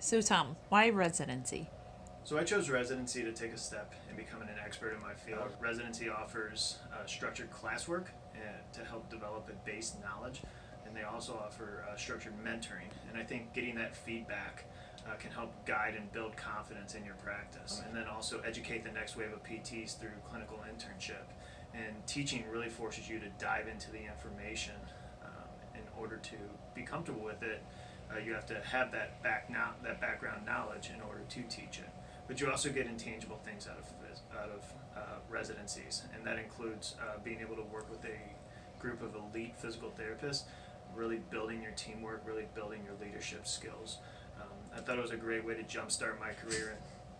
So Tom, why residency? So I chose residency to take a step in becoming an expert in my field. Residency offers structured classwork to help develop a base knowledge, and they also offer structured mentoring. And I think getting that feedback can help guide and build confidence in your practice. And then also educate the next wave of PTs through clinical internship. And teaching really forces you to dive into the information in order to be comfortable with it. You have to have that background knowledge in order to teach it. But you also get intangible things out of residencies, and that includes being able to work with a group of elite physical therapists, really building your teamwork, really building your leadership skills. I thought it was a great way to jumpstart my career,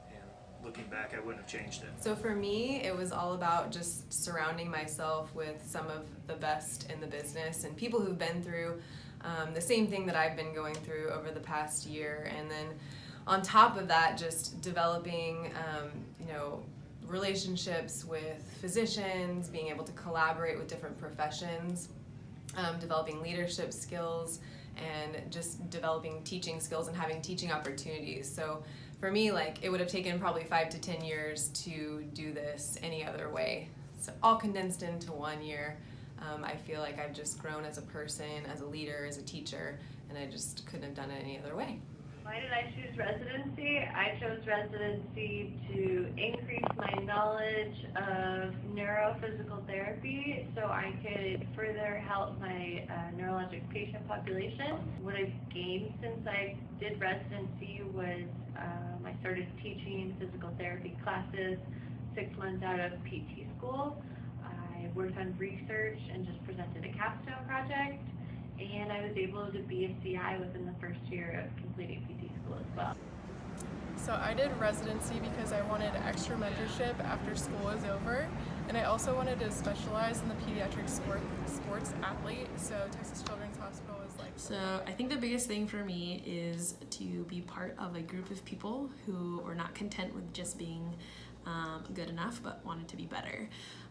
and looking back, I wouldn't have changed it. So for me, it was all about just surrounding myself with some of the best in the business and people who've been through the same thing that I've been going through over the past year. And then on top of that, just developing, relationships with physicians, being able to collaborate with different professions, developing leadership skills, and just developing teaching skills and having teaching opportunities. So for me, it would have taken probably 5 to 10 years to do this any other way. So all condensed into 1 year. I feel like I've just grown as a person, as a leader, as a teacher, and I just couldn't have done it any other way. Why did I choose residency? I chose residency to increase my knowledge of neurophysical therapy so I could further help my neurologic patient population. What I've gained since I did residency was I started teaching physical therapy classes 6 months out of PT school. I worked on research and just presented a capstone project, and I was able to be a CI within the first year of completing PT school as well. So I did residency because I wanted extra mentorship after school was over, and I also wanted to specialize in the pediatric sports athlete, so Texas Children's Hospital is like... So I think the biggest thing for me is to be part of a group of people who are not content with just being good enough, but wanted to be better.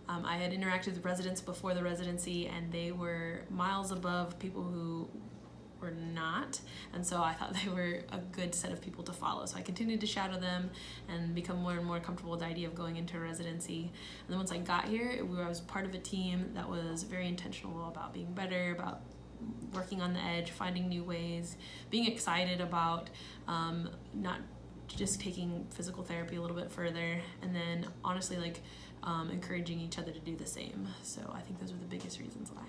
I had interacted with residents before the residency, and they were miles above people who were not, and so I thought they were a good set of people to follow. So I continued to shadow them and become more and more comfortable with the idea of going into residency. And then once I got here, I was part of a team that was very intentional about being better, about working on the edge, finding new ways, being excited about not just taking physical therapy a little bit further, and then honestly encouraging each other to do the same. So I think those are the biggest reasons why.